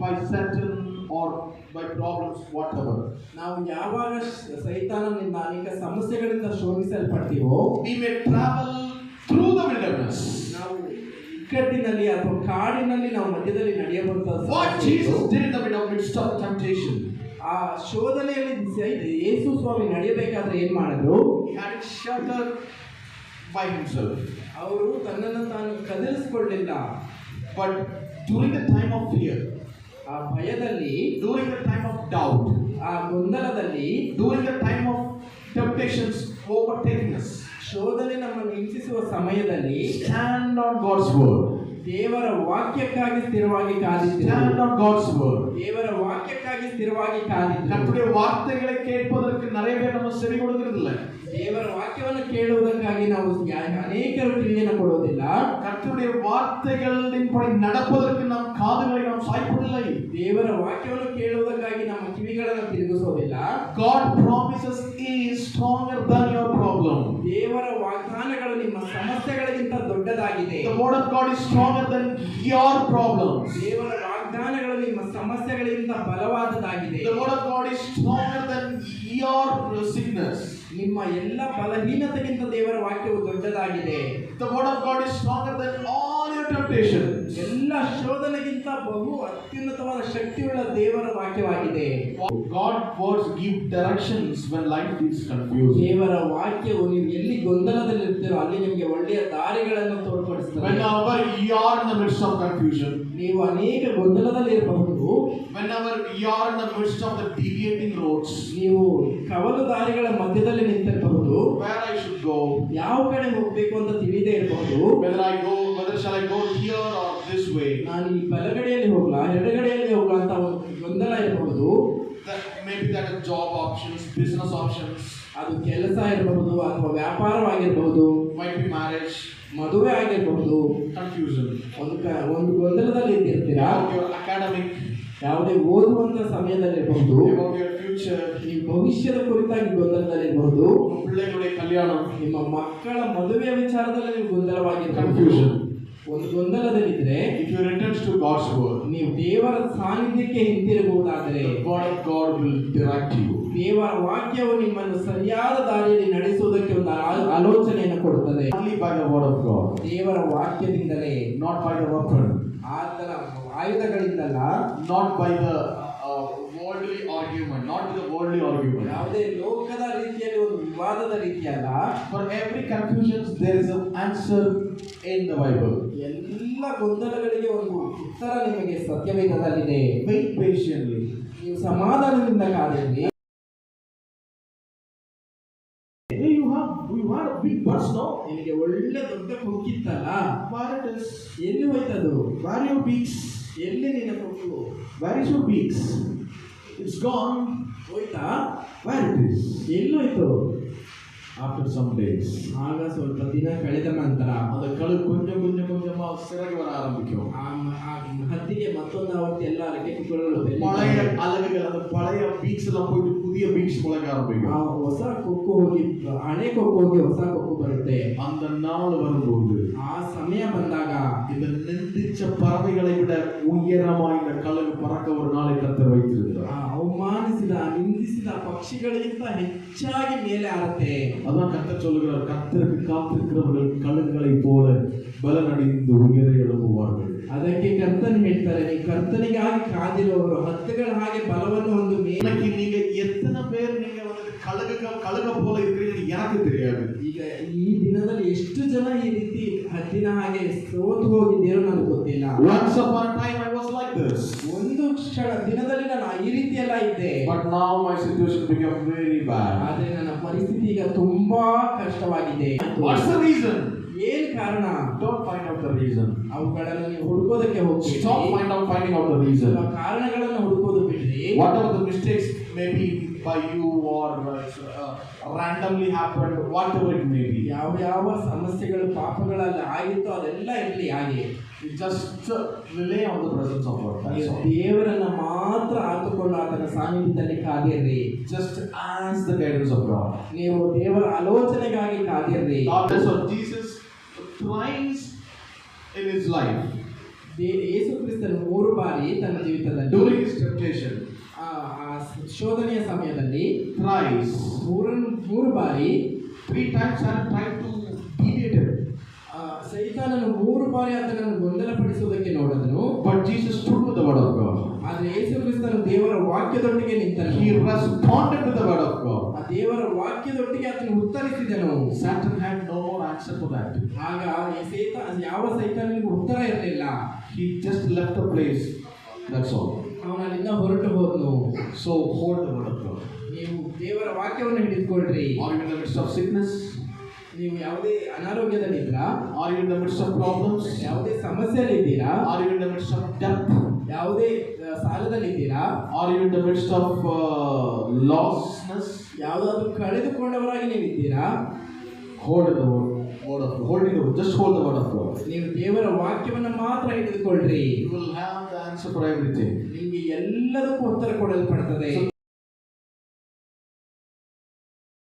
by Satan or by problems, whatever. ನಾವು ಯಾವಾಗ ಸೈತಾನನಿಂದ ಅನೇಕ ಸಮಸ್ಯೆಗಳಿಂದ ಶೋಧಿಸಲ್ಪಡ್ತೀವೋ, we may travel through the wilderness. ನಾವು ಇಕ್ಕಟ್ಟಿನಲ್ಲಿ ಅಥವಾ ಕಾಡಿನಲ್ಲಿ ನಾವು ಮಧ್ಯದಲ್ಲಿ ನಡೆಯಬಹುದು. What Jesus did in the midst of temptation. ಆ ಶೋಧನೆಯಲ್ಲಿ ಯೇಸು ಸ್ವಾಮಿ ನಡೆಯಬೇಕಾದ್ರೆ ಏನ್ ಮಾಡಿದ್ರು? He had it sheltered by himself. ಅವರು ತನ್ನನ್ನು ತಾನು ಕದಲಿಸಿಕೊಳ್ಳಲಿಲ್ಲ. But during the time of fear, ಆ ಭಯದಲ್ಲಿ, during the time of doubt, ಆ ಗೊಂದಲದಲ್ಲಿ, during the time of temptations overtaking us, ಶೋಧನೆ ನಮ್ಮನ್ನು ಹಿಂಸಿಸುವ ಸಮಯದಲ್ಲಿ stand on God's word. ದೇವರ ವಾಕ್ಯಕ್ಕಾಗಿ ಸ್ಥಿರವಾಗಿ ಕಾದಿದ್ದೀರಿ. Stand on God's word. ದೇವರ ವಾಕ್ಯಕ್ಕಾಗಿ ಸ್ಥಿರವಾಗಿ ಕಾದಿದ್ದೀರಿ. கர்த்தருடைய வார்த்தைகளை கேட்பதற்கு நிறைய பேர் நம்ம செவி கொடுக்கிறதில்ல. ದೇವರ ವಾಕ್ಯವನ್ನು ಕೇಳುವುದಕ್ಕಾಗಿ ನಾವು ಅನೇಕರು ಕಿವಿಯನ್ನು ಕೊಡುವುದಿಲ್ಲ. கர்த்தருடைய வார்த்தைகளின்படி நடப்பதற்கு நம் காதுகளை நாம் சாய்ப்பதில்லை. ದೇವರ ವಾಕ್ಯವನ್ನು ಕೇಳುವುದಕ್ಕಾಗಿ ನಮ್ಮ ಕಿವಿಗಳನ್ನು ತಿರುಗಿಸೋದಿಲ್ಲ. God promises is stronger than your problem. ದೇವರ ವಾಗ್ದಾನಗಳು ನಿಮ್ಮ ಸಮಸ್ಯೆಗಳಿಗಿಂತ ದೊಡ್ಡದಾಗಿದೆ. The word of God is stronger than your problems. ದೇವರ ವಾಗ್ದಾನಗಳು ನಿಮ್ಮ ಸಮಸ್ಯೆಗಳಿಗಿಂತ ಬಲವಾದದಾಗಿದೆ. The word of God is stronger than your sickness. ನಿಮ್ಮ ಎಲ್ಲ ಬಲಹೀನತೆಗಿಂತ ದೇವರ ವಾಕ್ಯವು ದೊಡ್ಡದಾಗಿದೆ. The word of God is stronger than all your temptations. ಎಲ್ಲ ಶೋಧನೆಗಿಂತ ಬಹು ಅತ್ಯುನ್ನತವಾದ ಶಕ್ತಿಯುಳ್ಳ ದೇವರ ವಾಕ್ಯವಾಗಿದೆ. God's words give directions when life is confused. ದೇವರ ವಾಕ್ಯವು ನೀವು ಎಲ್ಲಿ ಗೊಂದಲದಲ್ಲಿ ಇರ್ತೀರೋ ಅಲ್ಲಿ ನಿಮಗೆ ಒಳ್ಳೆಯ ದಾರಿಗಳನ್ನು ತೋರ್ಪಡಿಸುತ್ತದೆ. Whenever you are in the midst of confusion, ನೀವು ಅನೇಕ ಗೊಂದಲದಲ್ಲಿ ಇರಬಹುದು. whenever you are in the midst of the deviating roads, ನೀವು ಕವಲು ದಾರಿಗಳ ಮಧ್ಯದಲ್ಲಿ ನಿಂತಿರಬಹುದು. where I should go, ಯಾವ ಕಡೆ ಹೋಗಬೇಕು ಅಂತ ತಿಳಿದೇ ಇರಬಹುದು. whether shall I go here or this way. ನಾನು ಈ ಬಲಗಡೆಯಲ್ಲಿ ಹೋಗ್ಲಾ ಎಡಗಡೆಯಲ್ಲಿ ಹೋಗ್ಲಾ ಅಂತ ಒಂದು ಗೊಂದಲ ಇರಬಹುದು. Maybe that is job options, business options, ಅದು ಕೆಲಸ ಇರಬಹುದು ಅಥವಾ ವ್ಯಾಪಾರವಾಗಿರಬಹುದು, might be marriage, ಮದುವೆ ಆಗಿರಬಹುದು. confusion. ಒಂದು ಗೊಂದಲದಲ್ಲಿ ಇರ್ತೀರಾ. About your academic, ಯಾವುದೇ ಓದುವಂತ ಸಮಯದಲ್ಲಿ ಇರಬಹುದು. about your future, ನಿಮ್ಮ ಭವಿಷ್ಯದ ಕುರಿತಾಗಿ ಗೊಂದಲದಲ್ಲಿ ಇರಬಹುದು. பிள்ளைகளுடைய கல்யாணம், ನಿಮ್ಮ ಮಕ್ಕಳ ಮದುವೆಯ ವಿಚಾರದಲ್ಲಿ ನೀವು ಗೊಂದಲವಾಗಿರಬಹುದು. confusion. ಒಂದು ಗೊಂದಲದಲ್ಲಿದ್ರೆ If you return to God's word, ನೀವು ದೇವರ ಸಾನ್ನಿಧ್ಯಕ್ಕೆ ಹಿಂತಿರುಗುವುದಾದರೆ the word of God will direct you. ದೇವರ ವಾಕ್ಯವು ನಿಮ್ಮನ್ನು ಸರಿಯಾದ ದಾರಿಯಲ್ಲಿ ನಡೆಸುವುದಕ್ಕೆ ಒಂದು ಆಲೋಚನೆಯನ್ನು ಕೊಡುತ್ತದೆ. Only by the word of God, ದೇವರ ವಾಕ್ಯದಿಂದಲೇ, not by the weapon, ಆತನ ಆಯುಧಗಳಿಂದಲ್ಲ, not by the worldly argument, not by the worldly argument. ಯಾವುದೇ ಲೋಕದ ರೀತಿಯಲ್ಲಿ ಒಂದು ವಿವಾದದ ರೀತಿಯಲ್ಲ. For every confusion there is an answer in the Bible. ಎಲ್ಲ ಗೊಂದಲಗಳಿಗೆ ಒಂದು ಉತ್ತರ ನಿಮಗೆ ಸತ್ಯವೇದದಲ್ಲಿದೆ. Wait patiently. ನೀವು ಸಮಾಧಾನದಿಂದ ಕಾದಿರಿ. You had a big bus, no? ನಿಮಗೆ ಒಳ್ಳೆ ದೊಡ್ಡ ಕೊಕ್ಕಿತ್ತಲ್ಲ, Where it is? ಎಲ್ಲಿ ಹೋಯ್ತದು? Where are your beaks? ಎಲ್ಲಿ ನಿನ್ನ ಕೊಕ್ಕು Where is your beaks? It's gone. ಹೋಯ್ತಾ? Where it is? ಎಲ್ಲಿ ಹೋಯ್ತು? After some days. ಆಗ ಸ್ವಲ್ಪ ದಿನ ಕಳೆದ ನಂತರ அந்த கழு கொஞ்சம் சிறகு வர ஆரம்பிக்கும். ಆ ಹತ್ತಿಗೆ ಮತ್ತೊಂದು ಆವರ್ತಿ ಎಲ್ಲ ರೆಕ್ಕೆಗಳು பழைய அலகுகள், அந்த பழைய பீக்ஸ் எல்லாம் போயிட்டு புதிய பீக்ஸ் முளைக்க ஆரம்பிக்கும். ಹೊಸ ಕೊಕ್ಕು ಹೋಗಿ ಹಳೆ ಕೊಕ್ಕು ಹೋಗಿ ಹೊಸ ಕೊಕ್ಕು ಬರುತ್ತೆ. அந்த நாள் வரும்போது, ಆ ಸಮಯ ಬಂದಾಗ இந்த நிந்திச்ச பறவைகளை விட உயரமாய் இந்த கழுகு பறக்க ஒரு நாளை கர்த்தர் வைத்திருக்கிறார். ಅವಮಾನಿಸಿದ ನಿಂದಿಸಿದ ಪಕ್ಷಿಗಳಿಗಿಂತ ಹೆಚ್ಚಾಗಿ ಮೇಲೆ ಆರುತ್ತೆ. அதான் கர்த்தர் சொல்லுகிறார், கர்த்தருக்கு காத்திருக்கிறவர்கள் கழுகுகளை போல பலனடைந்து உயர எழும்புவார்கள். ಅದಕ್ಕೆ ಕರ್ತನ್ ಹೇಳ್ತಾರೆ, ನೀವು ಕರ್ತನಿಗಾಗಿ ಕಾದಿರುವವರು ಹತ್ತುಗಳ ಹಾಗೆ ಬಲವನ್ನು ಒಂದು இன்னைக்கு நீங்க எத்தனை பேர் நீங்க வந்து கழுக போல இருக்கிறீங்க எனக்கு தெரியாது. ಈಗ ಈ ದಿನದಲ್ಲಿ ಎಷ್ಟು ಜನ ಈ ರೀತಿ ಹದ್ದಿನ ಹಾಗೆ ಸೋತು ಹೋಗಿದ್ದೀರೋ ನನಗೆ ಗೊತ್ತಿಲ್ಲ. Once upon a time I was like this. ಒಂದು ದಿನದಲ್ಲಿ ನಾನು ಈ ರೀತಿ ಎಲ್ಲ ಇದ್ದೆ. But now my situation became very bad. ಆದ್ರೆ ನನ್ನ ಪರಿಸ್ಥಿತಿ ಈಗ ತುಂಬಾ ಕಷ್ಟವಾಗಿದೆ. What's the reason? ಏನ್ ಕಾರಣ? Don't find out the reason. ಅವುಗಳನ್ನು ನೀವು ಹುಡುಕೋದಕ್ಕೆ ಹೋಗ್ತೀರಿ. Stop finding out the reason. ಕಾರಣಗಳನ್ನು ಹುಡುಕೋದು ಬಿಡ್ರಿ. Whatever the mistakes may be by you or randomly happened, whatever it may be. ಯಾವ ಸಮಸ್ಯೆಗಳು ಪಾಪಗಳಲ್ಲಿ ಆಗಿತ್ತು ಅದೆಲ್ಲ ಇರಲಿ ಹಾಗೆ. Just rely on the presence of God. ದೇವರನ್ನ ಮಾತ್ರ ಆತುಕೊಂಡು ಆತನ ಸಾನ್ನಿಧ್ಯದಲ್ಲಿ ಕಾದಿರ್ರಿ. Just ask the guidance of God. ನೀವು ದೇವರ ಆಲೋಚನೆಗಾಗಿ ಕಾದಿರ್ರಿ. God of Jesus thrice in his life. ಯೇಸು ಕ್ರಿಸ್ತನು 3 ಬಾರಿ ತನ್ನ ಜೀವಿತದಲ್ಲಿ during his temptation, ಆ ಶೋಧನೆಯ ಸಮಯದಲ್ಲಿ thrice, 3 ಬಾರಿ 3 times Satan tried to deviate him. ಸೈತಾನನು 3 ಬಾರಿ ಆತನನ್ನು ಗೊಂದಲಪಡಿಸುವುದಕ್ಕೆ ನೋಡಿದನು. But Jesus stood with the word of God. ಆದರೆ ಯೇಸು ಕ್ರಿಸ್ತನು ದೇವರ ವಾಕ್ಯದೊಟ್ಟಿಗೆ ನಿಂತನು. He responded with the word of God. ಆ ದೇವರ ವಾಕ್ಯದೊಟ್ಟಿಗೆ ಆತನು ಉತ್ತರಿಸಿದನು. Satan had no more answer for that. ಆಗ ಯಾವ ಸೈತಾನನಿಗೂ ಉತ್ತರ ಇರಲಿಲ್ಲ. He just left the place. That's all. ಅವನಲ್ಲಿಂದ ಹೊರಟು ಹೋದನು. So hold the word of God. ನೀವು ದೇವರ ವಾಕ್ಯವನ್ನು ಹಿಡಿದುಕೊಳ್ಳ್ರಿ. Are you in the midst of sickness? ನೀವು ಯಾವುದೇ ಅನಾರೋಗ್ಯದಲ್ಲಿದ್ದೀರಾ? Are you in the midst of problems? ಯಾವುದೇ ಸಮಸ್ಯೆಯಲ್ಲಿದ್ದೀರಾ? Are you in the midst of death? ಯಾವುದೇ ಸಾಲದಲ್ಲಿದ್ದೀರಾ? Are you in the midst of lostness? ಯಾವುದಾದ್ರೂ ಕಳೆದುಕೊಂಡವರಾಗಿ ನೀವಿದ್ದೀರಾ? Hold the word of God. Just hold the word of God. ನೀವು ದೇವರ ವಾಕ್ಯವನ್ನು ಮಾತ್ರ ಹಿಡಿದುಕೊಳ್ಳ್ರಿ. You will have the answer for everything. ನಿಮಗೆ ಎಲ್ಲದಕ್ಕೂ ಉತ್ತರ ಕೊಡಲ್ಪಡುತ್ತದೆ.